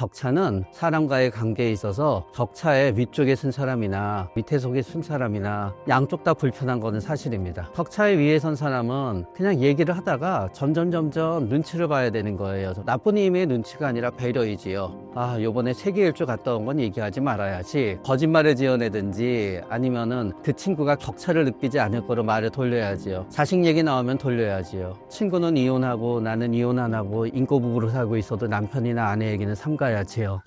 격차는 사람과의 관계에 있어서 격차의 위쪽에 쓴 사람이나 밑에 속에 쓴 사람이나 양쪽 다 불편한 거는 사실입니다. 격차의 위에 선 사람은 그냥 얘기를 하다가 점점 눈치를 봐야 되는 거예요. 나쁜 의미의 눈치가 아니라 배려이지요. 요번에 세계 일주 갔다 온 건 얘기하지 말아야지, 거짓말을 지어내든지 아니면은 그 친구가 격차를 느끼지 않을 거로 말을 돌려야지요. 자식 얘기 나오면 돌려야지요. 친구는 이혼하고 나는 이혼 안 하고 인꼬부부로 살고 있어도 남편이나 아내 얘기는 삼가야지요.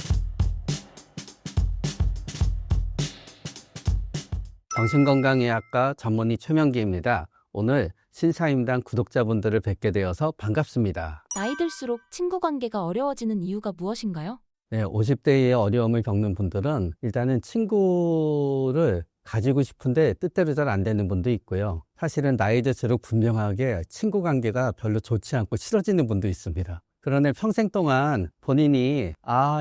정신건강의학과 전문의 최명기입니다. 오늘 신사임당 구독자분들을 뵙게 되어서 반갑습니다. 나이 들수록 친구 관계가 어려워지는 이유가 무엇인가요? 네, 50대의 어려움을 겪는 분들은 일단은 친구를 가지고 싶은데 뜻대로 잘 안 되는 분도 있고요. 사실은 나이 들수록 분명하게 친구 관계가 별로 좋지 않고 싫어지는 분도 있습니다. 그러나 평생 동안 본인이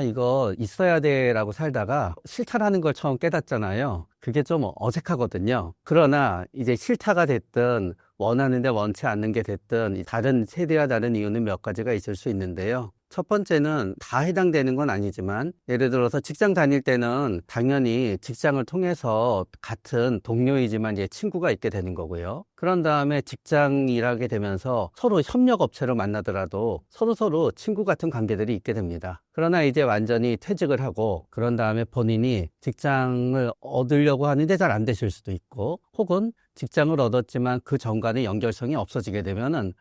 이거 있어야 돼 라고 살다가 싫다라는 걸 처음 깨닫잖아요. 그게 좀 어색하거든요. 그러나 이제 싫다가 됐든 원하는데 원치 않는 게 됐든 다른 세대와 다른 이유는 몇 가지가 있을 수 있는데요. 첫 번째는 다 해당되는 건 아니지만, 예를 들어서 직장 다닐 때는 당연히 직장을 통해서 같은 동료이지만 이제 친구가 있게 되는 거고요. 그런 다음에 직장 일하게 되면서 서로 협력업체로 만나더라도 서로 친구 같은 관계들이 있게 됩니다. 그러나 이제 완전히 퇴직을 하고 그런 다음에 본인이 직장을 얻으려고 하는데 잘 안 되실 수도 있고, 혹은 직장을 얻었지만 그 전과는 연결성이 없어지게 되면은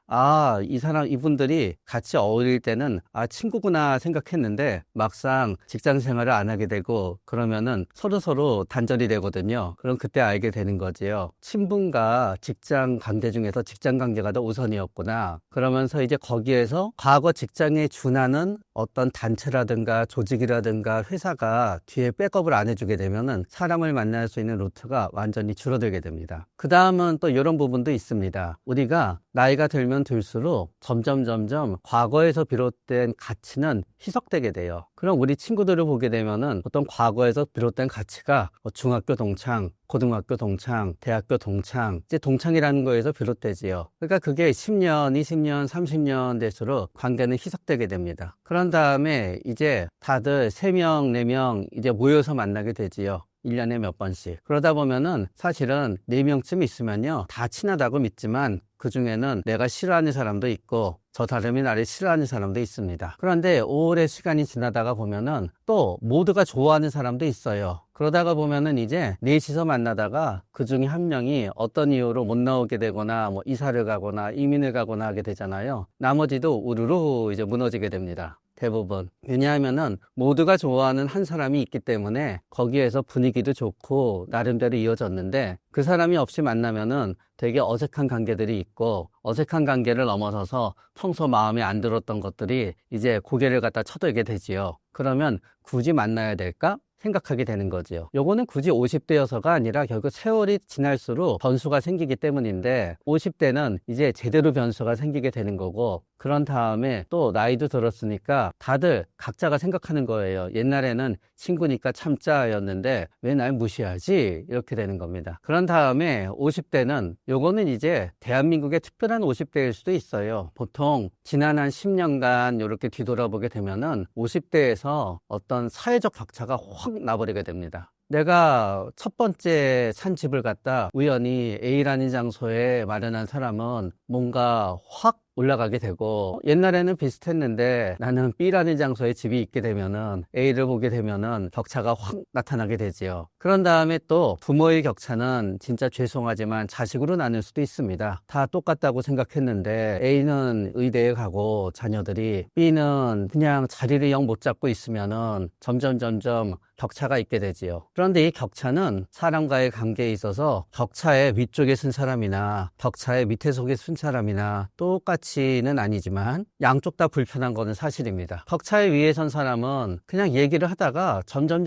이분들이 같이 어울릴 때는 친구구나 생각했는데 막상 직장 생활을 안 하게 되고 그러면은 서로 단절이 되거든요. 그럼 그때 알게 되는 거지요. 친분과 직장 관계 중에서 직장 관계가 더 우선이었구나. 그러면서 이제 거기에서 과거 직장에 준하는 어떤 단체라든가 조직이라든가 회사가 뒤에 백업을 안 해주게 되면은 사람을 만날 수 있는 루트가 완전히 줄어들게 됩니다. 그 다음은 또 이런 부분도 있습니다. 우리가 나이가 들면 들수록 점점 과거에서 비롯된 가치는 희석되게 돼요. 그럼 우리 친구들을 보게 되면은 어떤 과거에서 비롯된 가치가 중학교 동창, 고등학교 동창, 대학교 동창, 이제 동창이라는 거에서 비롯되지요. 그러니까 그게 10년, 20년, 30년 될수록 관계는 희석되게 됩니다. 그런 다음에 이제 다들 3명, 4명 이제 모여서 만나게 되지요. 1년에 몇 번씩. 그러다 보면은 사실은 4명쯤 있으면요, 다 친하다고 믿지만 그 중에는 내가 싫어하는 사람도 있고 저 사람이 나를 싫어하는 사람도 있습니다. 그런데 오래 시간이 지나다가 보면은 또 모두가 좋아하는 사람도 있어요. 그러다가 보면은 이제 넷이서 만나다가 그 중에 한 명이 어떤 이유로 못 나오게 되거나 이사를 가거나 이민을 가거나 하게 되잖아요. 나머지도 우르르 이제 무너지게 됩니다. 대부분. 왜냐하면은 모두가 좋아하는 한 사람이 있기 때문에 거기에서 분위기도 좋고 나름대로 이어졌는데, 그 사람이 없이 만나면은 되게 어색한 관계들이 있고, 어색한 관계를 넘어서서 평소 마음에 안 들었던 것들이 이제 고개를 갖다 쳐들게 되지요. 그러면 굳이 만나야 될까? 생각하게 되는 거지요. 요거는 굳이 50대여서가 아니라 결국 세월이 지날수록 변수가 생기기 때문인데, 50대는 이제 제대로 변수가 생기게 되는 거고, 그런 다음에 또 나이도 들었으니까 다들 각자가 생각하는 거예요. 옛날에는 친구니까 참자였는데 왜 날 무시하지? 이렇게 되는 겁니다. 그런 다음에 50대는 요거는 이제 대한민국의 특별한 50대일 수도 있어요. 보통 지난 한 10년간 이렇게 뒤돌아보게 되면은 50대에서 어떤 사회적 격차가 확 나버리게 됩니다. 내가 첫 번째 산 집을 갖다 우연히 A라는 장소에 마련한 사람은 뭔가 확 올라가게 되고, 옛날에는 비슷했는데 나는 B라는 장소에 집이 있게 되면은 A를 보게 되면은 격차가 확 나타나게 되지요. 그런 다음에 또 부모의 격차는 진짜 죄송하지만 자식으로 나눌 수도 있습니다. 다 똑같다고 생각했는데 A는 의대에 가고 자녀들이, B는 그냥 자리를 영 못 잡고 있으면은 점점 격차가 있게 되지요. 그런데 이 격차는 사람과의 관계에 있어서 격차의 위쪽에 쓴 사람이나 격차의 밑에 속에 쓴 사람이나 똑같이는 아니지만 양쪽 다 불편한 거는 사실입니다. 격차의 위에 선 사람은 그냥 얘기를 하다가 점점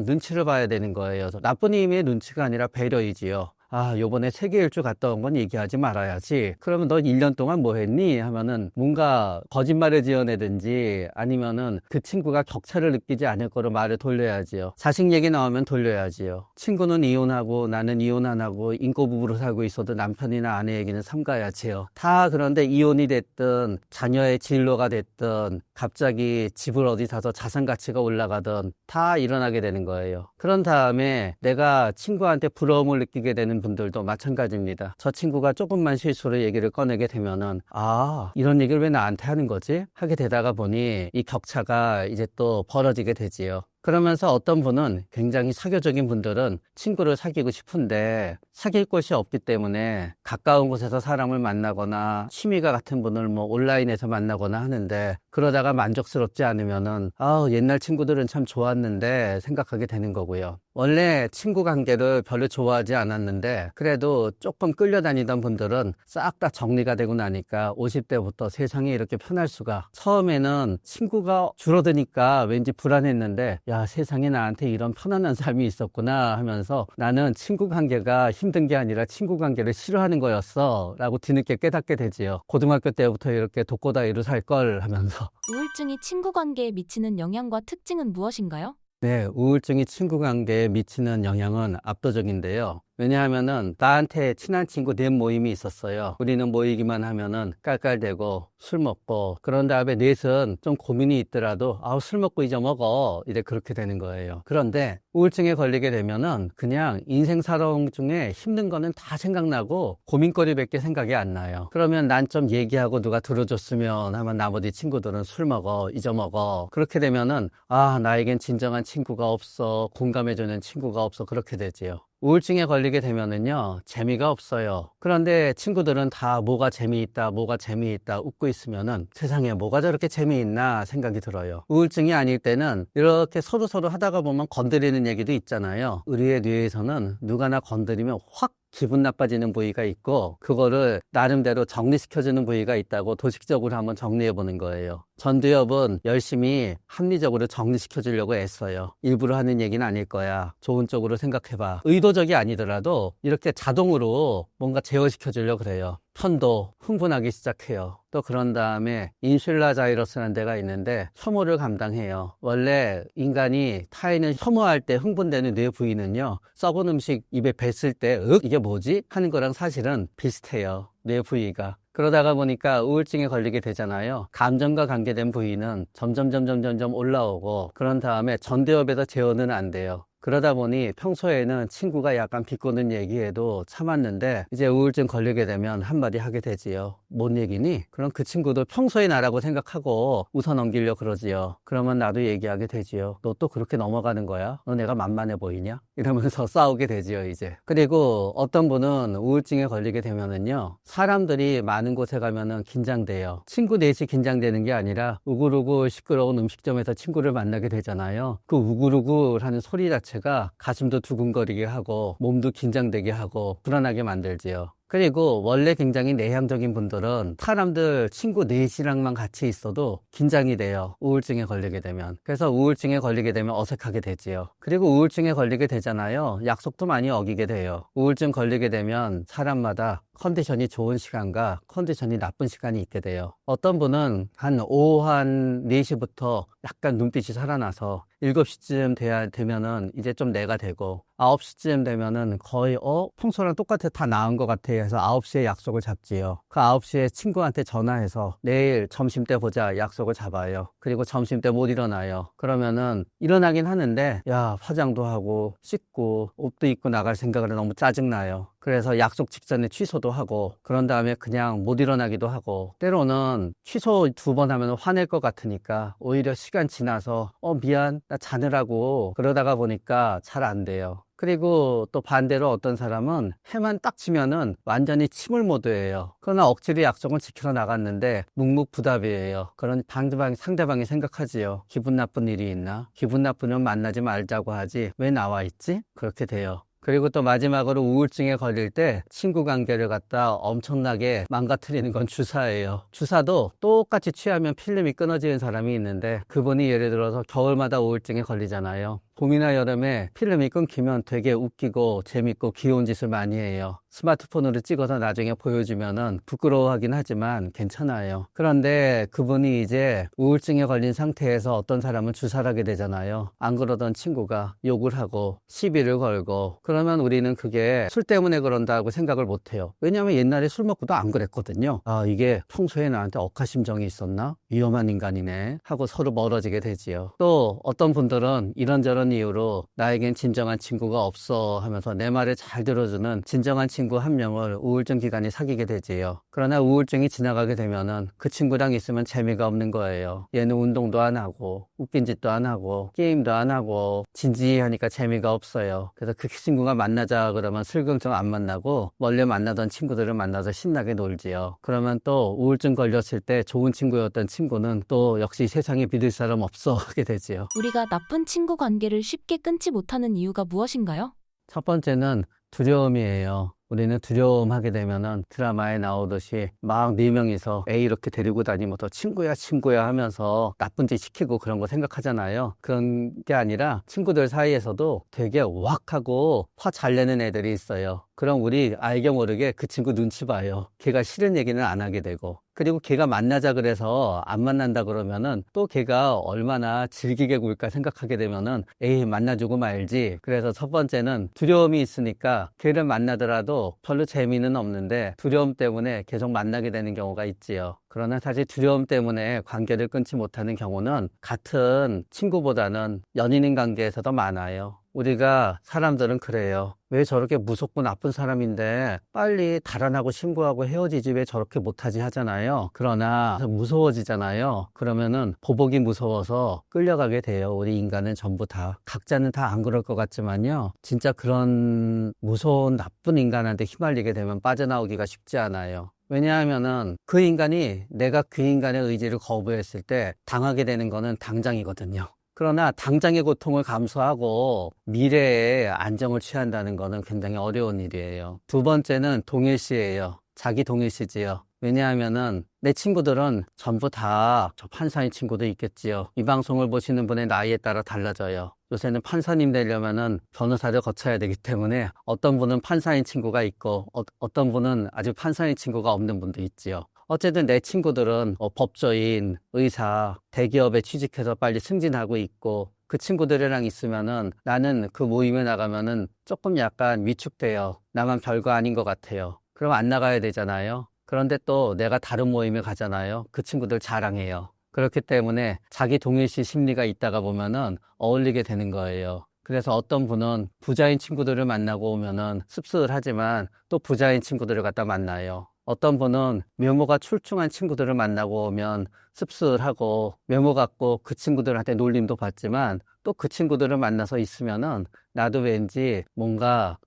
눈치를 봐야 되는 거예요. 나쁜 의미의 눈치가 아니라 배려이지요. 아, 요번에 세계 일주 갔다 온 건 얘기하지 말아야지. 그러면 너 1년 동안 뭐 했니? 하면은 뭔가 거짓말을 지어내든지 아니면은 그 친구가 격차를 느끼지 않을 거로 말을 돌려야지요. 자식 얘기 나오면 돌려야지요. 친구는 이혼하고 나는 이혼 안 하고 인고 부부로 살고 있어도 남편이나 아내 얘기는 삼가야지요. 다 그런데 이혼이 됐든 자녀의 진로가 됐든 갑자기 집을 어디 사서 자산 가치가 올라가든 다 일어나게 되는 거예요. 그런 다음에 내가 친구한테 부러움을 느끼게 되는 분들도 마찬가지입니다. 저 친구가 조금만 실수로 얘기를 꺼내게 되면은 아, 이런 얘기를 왜 나한테 하는 거지? 하게 되다가 보니 이 격차가 이제 또 벌어지게 되지요. 그러면서 어떤 분은 굉장히 사교적인 분들은 친구를 사귀고 싶은데 사귈 곳이 없기 때문에 가까운 곳에서 사람을 만나거나 취미가 같은 분을 뭐 온라인에서 만나거나 하는데 그러다가 만족스럽지 않으면은 아, 옛날 친구들은 참 좋았는데 생각하게 되는 거고요. 원래 친구 관계를 별로 좋아하지 않았는데 그래도 조금 끌려다니던 분들은 싹 다 정리가 되고 나니까 50대부터 세상이 이렇게 편할 수가. 처음에는 친구가 줄어드니까 왠지 불안했는데 야, 세상에 나한테 이런 편안한 삶이 있었구나 하면서 나는 친구 관계가 힘든 게 아니라 친구 관계를 싫어하는 거였어 라고 뒤늦게 깨닫게 되지요. 고등학교 때부터 이렇게 독고다이로 살 걸 하면서. 우울증이 친구 관계에 미치는 영향과 특징은 무엇인가요? 네, 우울증이 친구 관계에 미치는 영향은 압도적인데요. 왜냐하면은 나한테 친한 친구 넷 모임이 있었어요. 우리는 모이기만 하면은 깔깔대고 술 먹고 그런 다음에 넷은 좀 고민이 있더라도 아우 술 먹고 잊어먹어 이래 그렇게 되는 거예요. 그런데 우울증에 걸리게 되면은 그냥 인생 살아온 중에 힘든 거는 다 생각나고 고민거리밖에 생각이 안 나요. 그러면 난 좀 얘기하고 누가 들어줬으면 하면 나머지 친구들은 술 먹어 잊어먹어 그렇게 되면은 아 나에겐 진정한 친구가 없어 공감해주는 친구가 없어 그렇게 되지요. 우울증에 걸리게 되면은요, 재미가 없어요. 그런데 친구들은 다 뭐가 재미있다, 뭐가 재미있다 웃고 있으면은 세상에 뭐가 저렇게 재미있나 생각이 들어요. 우울증이 아닐 때는 이렇게 서로 하다가 보면 건드리는 얘기도 있잖아요. 우리의 뇌에서는 누가나 건드리면 확 기분 나빠지는 부위가 있고 그거를 나름대로 정리시켜주는 부위가 있다고 도식적으로 한번 정리해 보는 거예요. 전두엽은 열심히 합리적으로 정리시켜 주려고 애써요. 일부러 하는 얘기는 아닐 거야. 좋은 쪽으로 생각해봐. 의도적이 아니더라도 이렇게 자동으로 뭔가 제어시켜 주려고 그래요. 편도 흥분하기 시작해요. 또 그런 다음에 인슐라자이러스라는 데가 있는데 혐오를 감당해요. 원래 인간이 타인을 혐오할 때 흥분되는 뇌 부위는요. 썩은 음식 입에 뱉을 때 이게 뭐지? 하는 거랑 사실은 비슷해요. 뇌 부위가. 그러다가 보니까 우울증에 걸리게 되잖아요. 감정과 관계된 부위는 점점 올라오고 그런 다음에 전두엽에서 제어는 안 돼요. 그러다 보니 평소에는 친구가 약간 비꼬는 얘기해도 참았는데 이제 우울증 걸리게 되면 한마디 하게 되지요. 뭔 얘기니? 그럼 그 친구도 평소에 나라고 생각하고 웃어 넘기려고 그러지요. 그러면 나도 얘기하게 되지요. 너 또 그렇게 넘어가는 거야? 너 내가 만만해 보이냐? 이러면서 싸우게 되지요, 이제. 그리고 어떤 분은 우울증에 걸리게 되면은요. 사람들이 많은 곳에 가면은 긴장돼요. 친구 넷이 긴장되는 게 아니라 우글우글 시끄러운 음식점에서 친구를 만나게 되잖아요. 그 우글우글하는 소리 자체가 가슴도 두근거리게 하고 몸도 긴장되게 하고 불안하게 만들지요. 그리고 원래 굉장히 내향적인 분들은 사람들 친구 넷이랑만 같이 있어도 긴장이 돼요. 우울증에 걸리게 되면. 그래서 우울증에 걸리게 되면 어색하게 되지요. 그리고 우울증에 걸리게 되잖아요. 약속도 많이 어기게 돼요. 우울증 걸리게 되면 사람마다 컨디션이 좋은 시간과 컨디션이 나쁜 시간이 있게 돼요. 어떤 분은 한 오후 한 4시부터 약간 눈빛이 살아나서 7시쯤 되면은 이제 좀 내가 되고 9시쯤 되면은 거의 평소랑 똑같아 다 나은 것 같아 해서 9시에 약속을 잡지요. 그 9시에 친구한테 전화해서 내일 점심때 보자 약속을 잡아요. 그리고 점심때 못 일어나요. 그러면은 일어나긴 하는데 야 화장도 하고 씻고 옷도 입고 나갈 생각을 너무 짜증나요. 그래서 약속 직전에 취소도 하고 그런 다음에 그냥 못 일어나기도 하고 때로는 취소 2번 하면 화낼 것 같으니까 오히려 시간 지나서 미안 나 자느라고 그러다가 보니까 잘 안 돼요. 그리고 또 반대로 어떤 사람은 해만 딱 지면은 완전히 침울 모드예요. 그러나 억지로 약속은 지키러 나갔는데 묵묵부답이에요. 그런 상대방이 생각하지요. 기분 나쁜 일이 있나? 기분 나쁘면 만나지 말자고 하지 왜 나와 있지? 그렇게 돼요. 그리고 또 마지막으로 우울증에 걸릴 때 친구 관계를 갖다 엄청나게 망가뜨리는 건 주사예요. 주사도 똑같이 취하면 필름이 끊어지는 사람이 있는데 그분이 예를 들어서 겨울마다 우울증에 걸리잖아요. 봄이나 여름에 필름이 끊기면 되게 웃기고 재밌고 귀여운 짓을 많이 해요. 스마트폰으로 찍어서 나중에 보여주면은 부끄러워하긴 하지만 괜찮아요. 그런데 그분이 이제 우울증에 걸린 상태에서 어떤 사람은 주사를 하게 되잖아요. 안 그러던 친구가 욕을 하고 시비를 걸고, 그러면 우리는 그게 술 때문에 그런다고 생각을 못 해요. 왜냐하면 옛날에 술 먹고도 안 그랬거든요. 아, 이게 평소에 나한테 억하심정이 있었나? 위험한 인간이네 하고 서로 멀어지게 되지요. 또 어떤 분들은 이런저런 이유로 나에겐 진정한 친구가 없어 하면서 내 말을 잘 들어주는 진정한 친구 한 명을 우울증 기간에 사귀게 되지요. 그러나 우울증이 지나가게 되면은 그 친구랑 있으면 재미가 없는 거예요. 얘는 운동도 안 하고 웃긴 짓도 안 하고 게임도 안 하고 진지하니까 재미가 없어요. 그래서 그 친구가 만나자 그러면 슬금슬금 안 만나고 원래 만나던 친구들을 만나서 신나게 놀지요. 그러면 또 우울증 걸렸을 때 좋은 친구였던 친구는 또 역시 세상에 믿을 사람 없어 하게 되지요. 우리가 나쁜 친구 관계를 쉽게 끊지 못하는 이유가 무엇인가요? 첫 번째는 두려움이에요. 우리는 두려움하게 되면은 드라마에 나오듯이 막 4명이서 애 이렇게 데리고 다니면서 친구야 하면서 나쁜 짓 시키고 그런 거 생각하잖아요. 그런 게 아니라 친구들 사이에서도 되게 왁하고 화 잘 내는 애들이 있어요. 그럼 우리 알게 모르게 그 친구 눈치 봐요. 걔가 싫은 얘기는 안 하게 되고, 그리고 걔가 만나자 그래서 안 만난다 그러면은 또 걔가 얼마나 즐기게 굴까 생각하게 되면은 에이 만나주고 말지. 그래서 첫 번째는 두려움이 있으니까 걔를 만나더라도 별로 재미는 없는데 두려움 때문에 계속 만나게 되는 경우가 있지요. 그러나 사실 두려움 때문에 관계를 끊지 못하는 경우는 같은 친구보다는 연인인 관계에서 더 많아요. 우리가 사람들은 그래요. 왜 저렇게 무섭고 나쁜 사람인데 빨리 달아나고 신고하고 헤어지지 왜 저렇게 못하지 하잖아요. 그러나 무서워지잖아요. 그러면은 보복이 무서워서 끌려가게 돼요. 우리 인간은 전부 다. 각자는 다 안 그럴 것 같지만요. 진짜 그런 무서운 나쁜 인간한테 휘말리게 되면 빠져나오기가 쉽지 않아요. 왜냐하면은 그 인간이 내가 그 인간의 의지를 거부했을 때 당하게 되는 거는 당장이거든요. 그러나 당장의 고통을 감수하고 미래의 안정을 취한다는 거는 굉장히 어려운 일이에요. 두 번째는 동일시예요. 자기 동일시지요. 왜냐하면은 내 친구들은 전부 다 저 판사인 친구도 있겠지요. 이 방송을 보시는 분의 나이에 따라 달라져요. 요새는 판사님 되려면은 변호사를 거쳐야 되기 때문에 어떤 분은 판사인 친구가 있고 어떤 분은 아직 판사인 친구가 없는 분도 있지요. 어쨌든 내 친구들은 법조인, 의사, 대기업에 취직해서 빨리 승진하고 있고, 그 친구들이랑 있으면은 나는 그 모임에 나가면은 조금 약간 위축돼요. 나만 별거 아닌 것 같아요. 그럼 안 나가야 되잖아요. 그런데 또 내가 다른 모임에 가잖아요. 그 친구들 자랑해요. 그렇기 때문에 자기 동일시 심리가 있다가 보면은 어울리게 되는 거예요. 그래서 어떤 분은 부자인 친구들을 만나고 오면은 씁쓸하지만 또 부자인 친구들을 갖다 만나요. 어떤 분은 외모가 출중한 친구들을 만나고 오면 씁쓸하고 외모 갖고 그 친구들한테 놀림도 받지만 또 그 친구들을 만나서 있으면은 나도 왠지 뭔가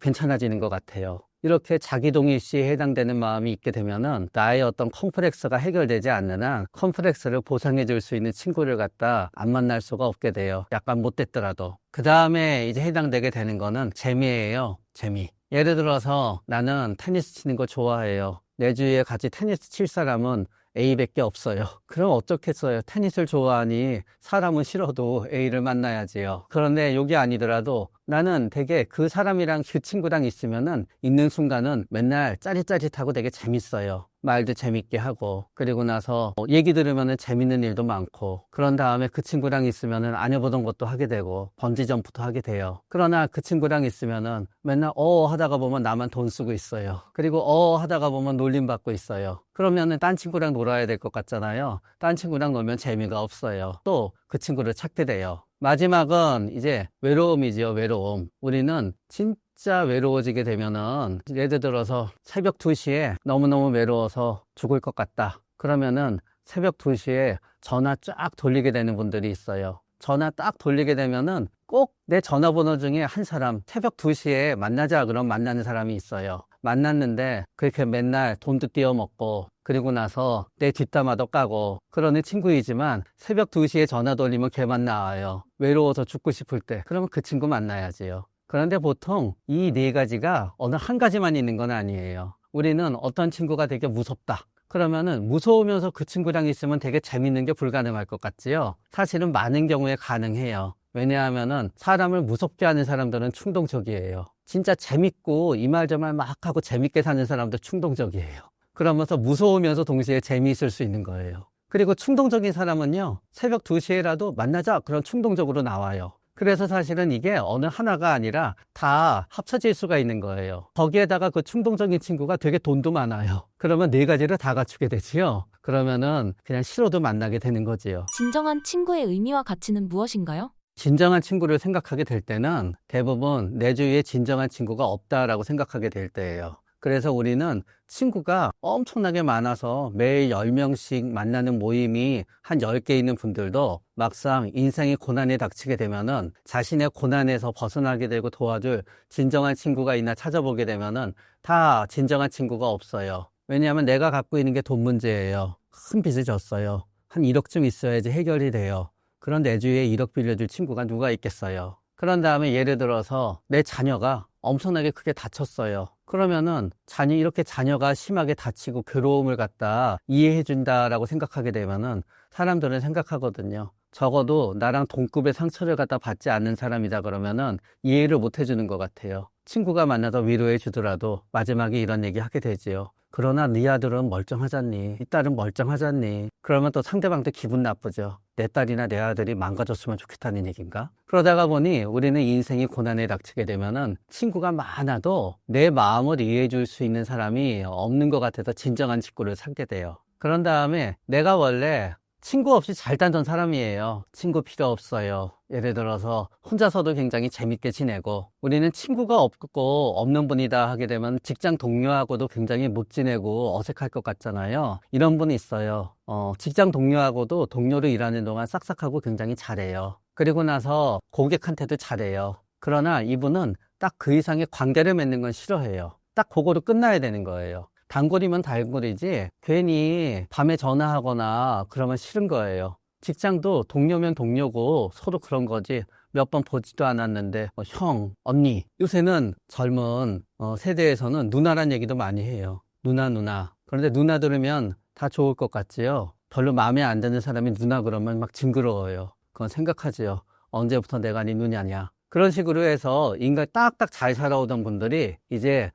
괜찮아지는 것 같아요. 이렇게 자기 동일시에 해당되는 마음이 있게 되면은 나의 어떤 컴플렉스가 해결되지 않는 한 컴플렉스를 보상해 줄 수 있는 친구를 갖다 안 만날 수가 없게 돼요. 약간 못됐더라도. 그 다음에 이제 해당되게 되는 거는 재미예요. 재미. 예를 들어서 나는 테니스 치는 거 좋아해요. 내 주위에 같이 테니스 칠 사람은 A밖에 없어요. 그럼 어쩌겠어요. 테니스를 좋아하니 사람은 싫어도 A를 만나야지요. 그런데 이게 아니더라도 나는 되게 그 사람이랑 그 친구랑 있으면은 있는 순간은 맨날 짜릿짜릿하고 되게 재밌어요. 말도 재밌게 하고, 그리고 나서 얘기 들으면은 재밌는 일도 많고, 그런 다음에 그 친구랑 있으면은 안 해보던 것도 하게 되고 번지점프도 하게 돼요. 그러나 그 친구랑 있으면은 맨날 하다가 보면 나만 돈 쓰고 있어요. 그리고 하다가 보면 놀림 받고 있어요. 그러면은 딴 친구랑 놀아야 될 것 같잖아요. 딴 친구랑 놀면 재미가 없어요. 또 그 친구를 찾게 돼요. 마지막은 이제 외로움이지요. 외로움. 우리는 진짜 외로워지게 되면은 예를 들어서 새벽 2시에 너무너무 외로워서 죽을 것 같다. 그러면은 새벽 2시에 전화 쫙 돌리게 되는 분들이 있어요. 전화 딱 돌리게 되면은 꼭 내 전화번호 중에 한 사람 새벽 2시에 만나자 그럼 만나는 사람이 있어요. 만났는데 그렇게 맨날 돈도 띄어먹고 그리고 나서 내 뒷담화도 까고 그러는 친구이지만 새벽 2시에 전화 돌리면 걔만 나와요. 외로워서 죽고 싶을 때. 그러면 그 친구 만나야지요. 그런데 보통 이 네 가지가 어느 한 가지만 있는 건 아니에요. 우리는 어떤 친구가 되게 무섭다. 그러면은 무서우면서 그 친구랑 있으면 되게 재밌는 게 불가능할 것 같지요. 사실은 많은 경우에 가능해요. 왜냐하면은 사람을 무섭게 하는 사람들은 충동적이에요. 진짜 재밌고 이 말 저 말 막 하고 재밌게 사는 사람도 충동적이에요. 그러면서 무서우면서 동시에 재미있을 수 있는 거예요. 그리고 충동적인 사람은요, 새벽 2시에라도 만나자, 그런 충동적으로 나와요. 그래서 사실은 이게 어느 하나가 아니라 다 합쳐질 수가 있는 거예요. 거기에다가 그 충동적인 친구가 되게 돈도 많아요. 그러면 네 가지를 다 갖추게 되지요. 그러면은 그냥 싫어도 만나게 되는 거지요. 진정한 친구의 의미와 가치는 무엇인가요? 진정한 친구를 생각하게 될 때는 대부분 내 주위에 진정한 친구가 없다라고 생각하게 될 때예요. 그래서 우리는 친구가 엄청나게 많아서 매일 10명씩 만나는 모임이 한 10개 있는 분들도 막상 인생의 고난에 닥치게 되면은 자신의 고난에서 벗어나게 되고 도와줄 진정한 친구가 있나 찾아보게 되면은 다 진정한 친구가 없어요. 왜냐하면 내가 갖고 있는 게 돈 문제예요. 큰 빚을 졌어요. 한 1억쯤 있어야지 해결이 돼요. 그런 내 주위에 1억 빌려줄 친구가 누가 있겠어요. 그런 다음에 예를 들어서 내 자녀가 엄청나게 크게 다쳤어요. 그러면은 이렇게 자녀가 심하게 다치고 괴로움을 갖다 이해해 준다라고 생각하게 되면은 사람들은 생각하거든요. 적어도 나랑 동급의 상처를 갖다 받지 않는 사람이다 그러면은 이해를 못 해주는 것 같아요. 친구가 만나서 위로해 주더라도 마지막에 이런 얘기 하게 되지요. 그러나 네 아들은 멀쩡하잖니, 이 딸은 멀쩡하잖니. 그러면 또 상대방도 기분 나쁘죠. 내 딸이나 내 아들이 망가졌으면 좋겠다는 얘기인가? 그러다가 보니 우리는 인생이 고난에 닥치게 되면은 친구가 많아도 내 마음을 이해해 줄 수 있는 사람이 없는 것 같아서 진정한 친구를 찾게 돼요. 그런 다음에 내가 원래 친구 없이 잘 다녔던 사람이에요. 친구 필요 없어요. 예를 들어서 혼자서도 굉장히 재밌게 지내고, 우리는 친구가 없고 없는 분이다 하게 되면 직장 동료하고도 굉장히 못 지내고 어색할 것 같잖아요. 이런 분이 있어요. 직장 동료하고도 동료로 일하는 동안 싹싹하고 굉장히 잘해요. 그리고 나서 고객한테도 잘해요. 그러나 이분은 딱 그 이상의 관계를 맺는 건 싫어해요. 딱 그거로 끝나야 되는 거예요. 단골이면 단골이지 괜히 밤에 전화하거나 그러면 싫은 거예요. 직장도 동료면 동료고 서로 그런 거지 몇 번 보지도 않았는데 형, 언니. 요새는 젊은 세대에서는 누나란 얘기도 많이 해요. 누나. 그런데 누나 들으면 다 좋을 것 같지요. 별로 마음에 안 드는 사람이 누나 그러면 막 징그러워요. 그건 생각하지요. 언제부터 내가 네 누냐냐. 그런 식으로 해서 인간 딱딱 잘 살아오던 분들이 이제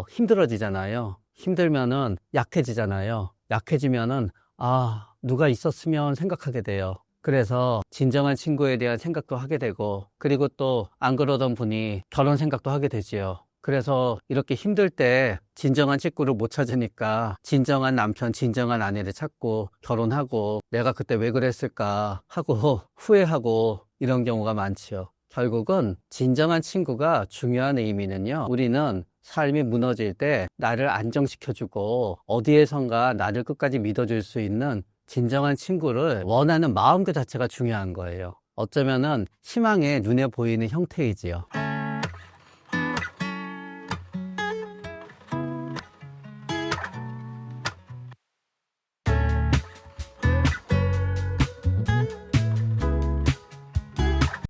힘들어지잖아요. 힘들면은 약해지잖아요. 약해지면은 누가 있었으면 생각하게 돼요. 그래서 진정한 친구에 대한 생각도 하게 되고, 그리고 또 안 그러던 분이 결혼 생각도 하게 되지요. 그래서 이렇게 힘들 때 진정한 친구를 못 찾으니까 진정한 남편, 진정한 아내를 찾고 결혼하고 내가 그때 왜 그랬을까 하고 후회하고 이런 경우가 많지요. 결국은 진정한 친구가 중요한 의미는요, 우리는 삶이 무너질 때 나를 안정시켜주고 어디에선가 나를 끝까지 믿어줄 수 있는 진정한 친구를 원하는 마음 그 자체가 중요한 거예요. 어쩌면은 희망의 눈에 보이는 형태이지요.